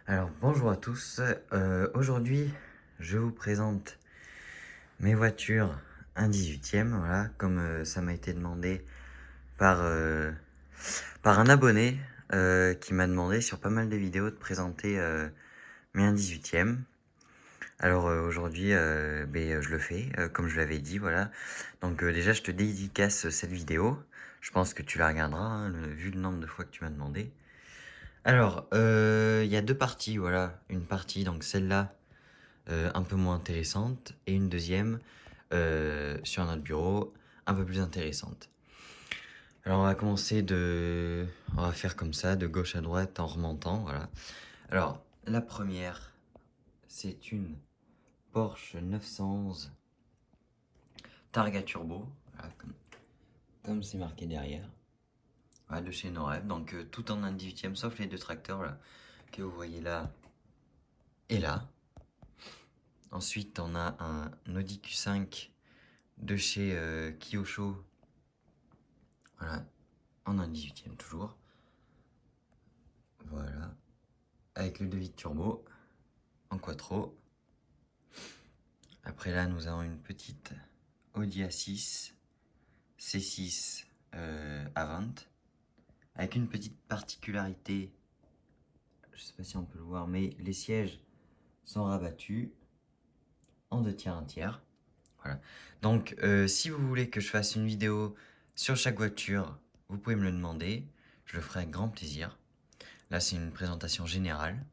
Alors bonjour à tous, aujourd'hui je vous présente mes voitures un 18e, voilà, comme ça m'a été demandé par, par un abonné qui m'a demandé sur pas mal de vidéos de présenter mes 1/18e. Alors aujourd'hui je le fais comme je l'avais dit, voilà. Donc déjà je te dédicace cette vidéo, je pense que tu la regarderas hein, vu le nombre de fois que tu m'as demandé. Alors, il y a deux parties, voilà. Une partie, donc celle-là, un peu moins intéressante, et une deuxième, sur notre bureau, un peu plus intéressante. Alors, on va faire comme ça, de gauche à droite, en remontant, voilà. Alors, la première, c'est une Porsche 911 Targa Turbo, voilà, comme c'est marqué derrière. Voilà, de chez Noreb, donc tout en un 18e, sauf les deux tracteurs, là, que vous voyez là et là. Ensuite, on a un Audi Q5 de chez Kyosho. Voilà, en un 18e toujours. Voilà, avec le devis turbo en quattro. Après là, nous avons une petite Audi A6 C6 Avant, avec une petite particularité. Je sais pas si on peut le voir, mais les sièges sont rabattus en 2 tiers, 1 tiers. Voilà. Donc, si vous voulez que je fasse une vidéo sur chaque voiture, vous pouvez me le demander. Je le ferai avec grand plaisir. Là, c'est une présentation générale.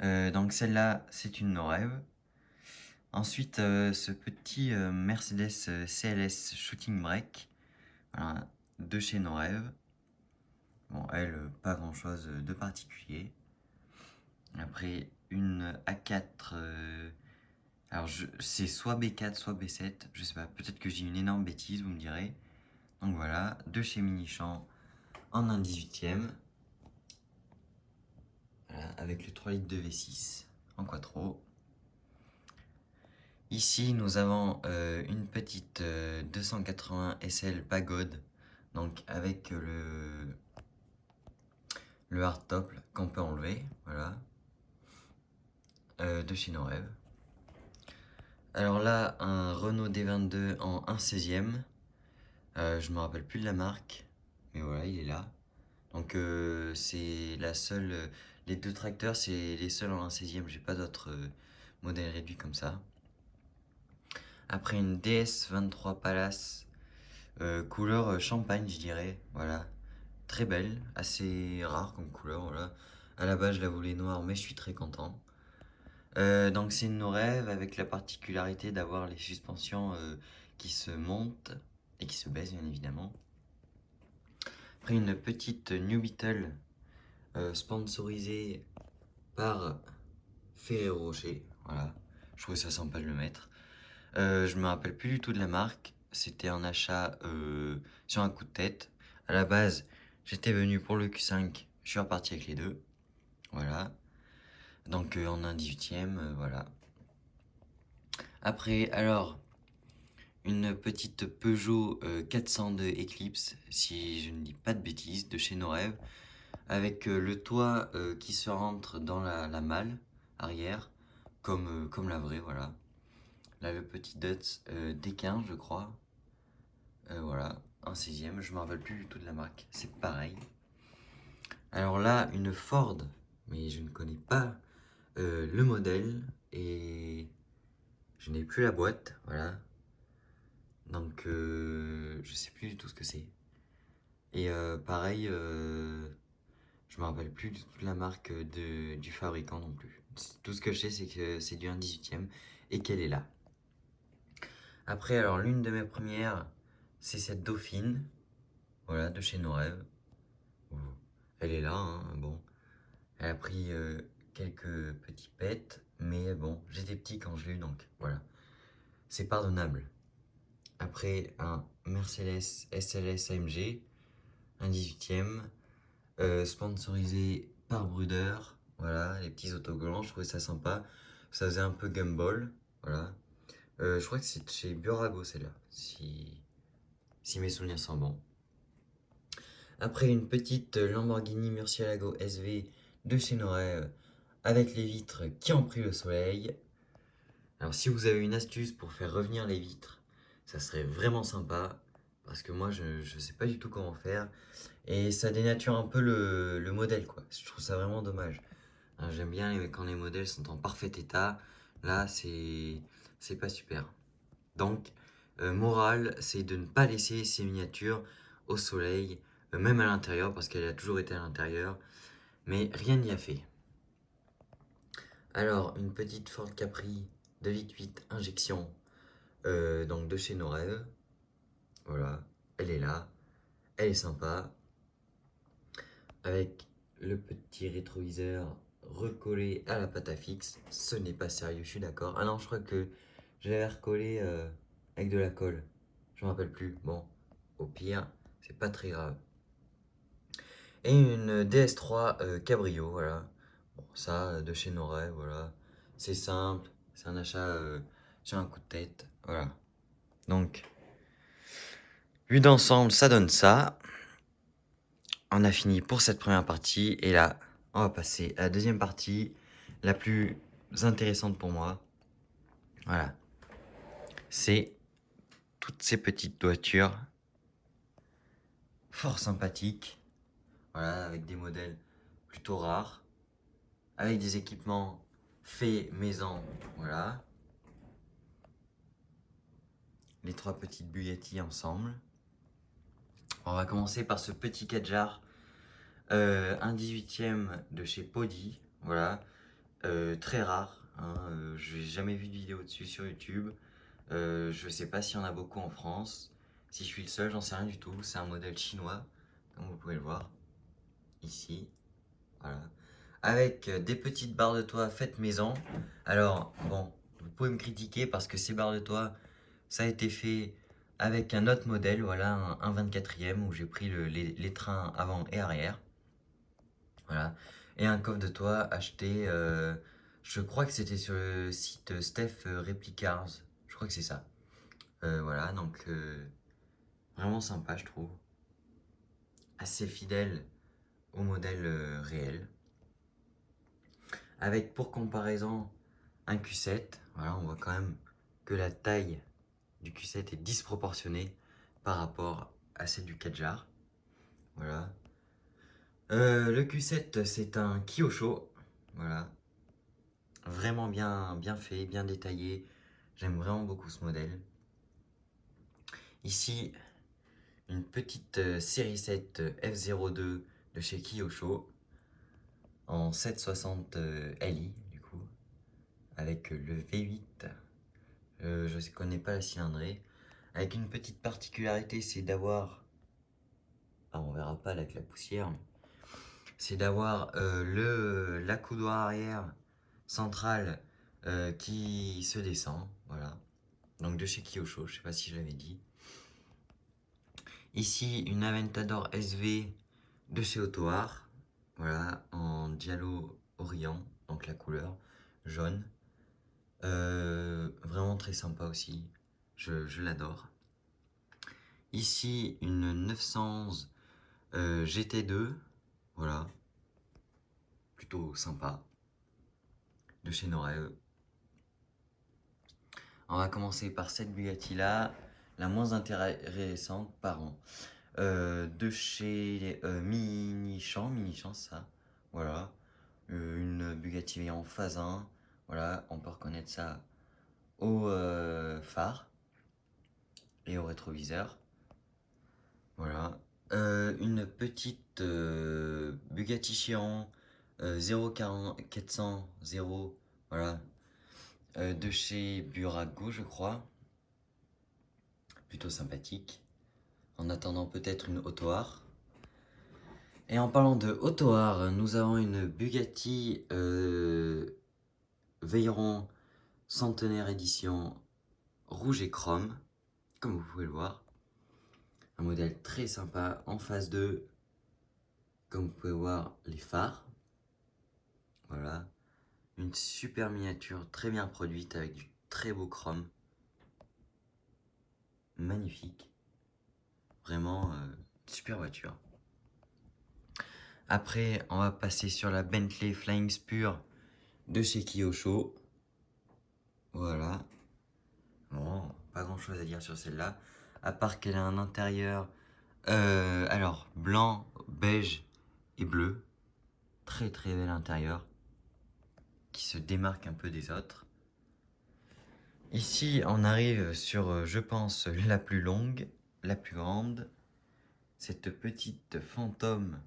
Donc, celle-là, c'est une Norève. Ensuite, ce petit Mercedes CLS Shooting Brake. Voilà, de chez Norève. Bon, elle, pas grand-chose de particulier. Après, une A4. Alors, c'est soit B4, soit B7. Je sais pas, peut-être que j'ai une énorme bêtise, vous me direz. Donc voilà, de chez Minichamp en un 18e. Voilà, avec le 3 litres de V6 en quattro. Ici, nous avons une petite 280 SL Pagode, donc avec le hardtop qu'on peut enlever, voilà, de chez Norève. Alors là, un Renault D22 en 1/16e. Je me rappelle plus de la marque, mais voilà, il est là. Donc c'est la seule. Les deux tracteurs, c'est les seuls en 1/16e. J'ai pas d'autres modèles réduits comme ça. Après une DS23 Palace, couleur champagne, je dirais. Voilà, très belle, assez rare comme couleur. Voilà. À la base, je la voulais noire, mais je suis très content. Donc c'est une Norève avec la particularité d'avoir les suspensions qui se montent et qui se baissent bien évidemment. Après une petite New Beetle sponsorisée par Ferrero Rocher. Voilà, je trouvais ça sympa de le mettre. Je me rappelle plus du tout de la marque. C'était un achat sur un coup de tête. À la base, j'étais venu pour le Q5. Je suis reparti avec les deux. Voilà. Donc en un 18e, voilà. Après, alors, une petite Peugeot 402 Eclipse, si je ne dis pas de bêtises, de chez Norève, avec le toit qui se rentre dans la malle arrière, comme la vraie, voilà. Là, le petit Dutz D15, je crois. Voilà, un 16e, je me rappelle plus du tout de la marque, c'est pareil. Alors là, une Ford, mais je ne connais pas le modèle et je n'ai plus la boîte, voilà. Donc je sais plus du tout ce que c'est. Et pareil, je me rappelle plus du tout de la marque du fabricant non plus. Tout ce que je sais, c'est que c'est du 1/18e et qu'elle est là. Après, alors l'une de mes premières, c'est cette Dauphine, voilà, de chez Norève. Elle est là, hein, bon. Elle a pris quelques petits pets, mais bon, j'étais petit quand je l'ai eu, donc voilà. C'est pardonnable. Après, un Mercedes SLS AMG, un 18e, sponsorisé par Bruder. Voilà, les petits autocollants, je trouvais ça sympa. Ça faisait un peu gumball, voilà. Je crois que c'est chez Biorago, celle-là, si mes souvenirs sont bons. Après, une petite Lamborghini Murcielago SV de chez Noël avec les vitres qui ont pris le soleil. Alors si vous avez une astuce pour faire revenir les vitres, ça serait vraiment sympa parce que moi je sais pas du tout comment faire et ça dénature un peu le modèle quoi. Je trouve ça vraiment dommage. J'aime bien quand les modèles sont en parfait état. Là c'est pas super. Donc morale, c'est de ne pas laisser ces miniatures au soleil, même à l'intérieur parce qu'elle a toujours été à l'intérieur, mais rien n'y a fait. Alors une petite Ford Capri 2,8 injection donc de chez Norev. Voilà, elle est là, elle est sympa. Avec le petit rétroviseur recollé à la pâte à fixe. Ce n'est pas sérieux, je suis d'accord. Ah non, je crois que je l'avais recollé avec de la colle. Je me rappelle plus. Bon, au pire, c'est pas très grave. Et une DS3 Cabrio, voilà. Bon, ça, de chez Norev, voilà. C'est simple, c'est un achat sur un coup de tête. Voilà. Donc, vu d'ensemble, ça donne ça. On a fini pour cette première partie. Et là, on va passer à la deuxième partie, la plus intéressante pour moi. Voilà. C'est toutes ces petites voitures fort sympathiques. Voilà, avec des modèles plutôt rares. Avec des équipements faits maison. Voilà. Les trois petites Bugatti ensemble. On va commencer par ce petit Kadjar. Un 18e de chez Podi. Voilà. Très rare. Hein, je n'ai jamais vu de vidéo dessus sur YouTube. Je sais pas s'il y en a beaucoup en France. Si je suis le seul, j'en sais rien du tout. C'est un modèle chinois, comme vous pouvez le voir. Ici. Voilà. Avec des petites barres de toit faites maison. Alors, bon, vous pouvez me critiquer parce que ces barres de toit, ça a été fait avec un autre modèle. Voilà, un 24e où j'ai pris les trains avant et arrière. Voilà. Et un coffre de toit acheté, je crois que c'était sur le site Steph Replicars. Je crois que c'est ça. Voilà, donc vraiment sympa, je trouve. Assez fidèle au modèle réel. Avec pour comparaison un Q7. Voilà, on voit quand même que la taille du Q7 est disproportionnée par rapport à celle du Kadjar. Voilà. Le Q7, c'est un Kyosho. Voilà. Vraiment bien fait, bien détaillé. J'aime vraiment beaucoup ce modèle. Ici, une petite série 7 F02 de chez Kyosho en 760 Li du coup, avec le V8. Je ne connais pas la cylindrée. Avec une petite particularité, c'est d'avoir, ah, on verra pas avec la poussière, c'est d'avoir l'accoudoir arrière central qui se descend, voilà. Donc de chez Kyosho, je sais pas si je l'avais dit. Ici, une Aventador SV de chez Autohar, voilà, en Diallo Orient, donc la couleur jaune. Vraiment très sympa aussi, je l'adore. Ici, une 911 GT2, voilà, plutôt sympa, de chez Norev. On va commencer par cette Bugatti là, la moins intéressante, pardon, de chez Mini-Champ, ça, voilà, une Bugatti en phase 1, voilà, on peut reconnaître ça au phare et au rétroviseur, voilà. Une petite Bugatti Chiron 0400, voilà, de chez Burago, je crois, plutôt sympathique. En attendant peut-être une Autohar. Et en parlant de Autohar, nous avons une Bugatti Veyron Centenaire édition rouge et chrome, comme vous pouvez le voir. Un modèle très sympa en phase 2, comme vous pouvez voir les phares. Voilà. Une super miniature très bien produite avec du très beau chrome. Magnifique. Vraiment super voiture. Après, on va passer sur la Bentley Flying Spur de chez Kyosho. Voilà. Bon, pas grand chose à dire sur celle-là. À part qu'elle a un intérieur, alors, blanc, beige et bleu. Très très bel intérieur. Qui se démarque un peu des autres. Ici, on arrive sur, je pense, la plus longue, la plus grande. Cette petite Phantom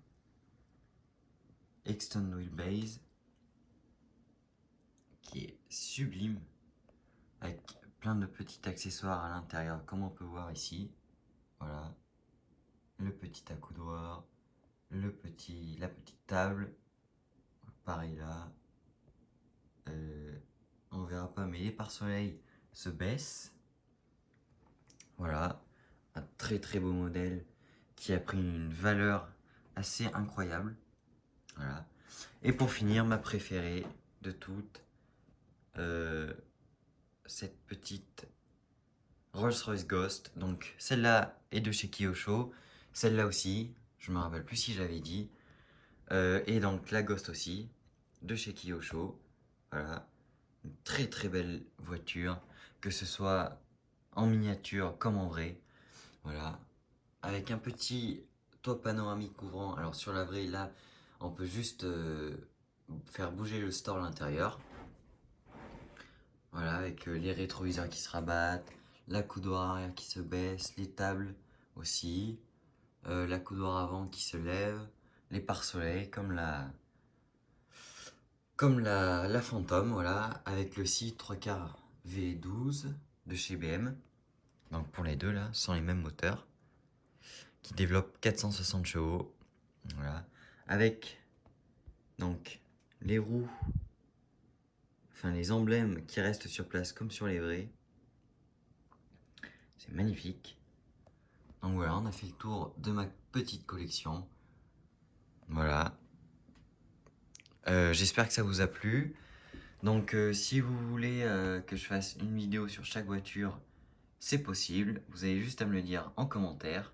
Extend Wheelbase qui est sublime avec plein de petits accessoires à l'intérieur comme on peut voir ici. Voilà, le petit accoudoir, la petite table, pareil là. On verra pas, mais les pare-soleil se baissent. Voilà, un très très beau modèle qui a pris une valeur assez incroyable. Voilà. Et pour finir, ma préférée de toutes, cette petite Rolls-Royce Ghost. Donc celle-là est de chez Kyosho, celle-là aussi, je me rappelle plus si j'avais dit. Et donc la Ghost aussi, de chez Kyosho. Voilà, une très très belle voiture, que ce soit en miniature comme en vrai. Voilà, avec un petit toit panoramique couvrant. Alors sur la vraie, là, on peut juste faire bouger le store à l'intérieur. Voilà, avec les rétroviseurs qui se rabattent, la coudoir arrière qui se baisse, les tables aussi, la coudoir avant qui se lève, les pare-soleil comme la Phantom, voilà, avec le 6 3/4 V12 de chez BM. Donc pour les deux là, ce sont les mêmes moteurs qui développent 460 chevaux. Voilà, avec donc les roues, enfin les emblèmes qui restent sur place comme sur les vrais. C'est magnifique. Donc voilà, on a fait le tour de ma petite collection. Voilà. J'espère que ça vous a plu. Donc si vous voulez que je fasse une vidéo sur chaque voiture, c'est possible. Vous avez juste à me le dire en commentaire.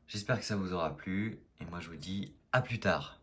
J'espère que ça vous aura plu. Et moi je vous dis à plus tard.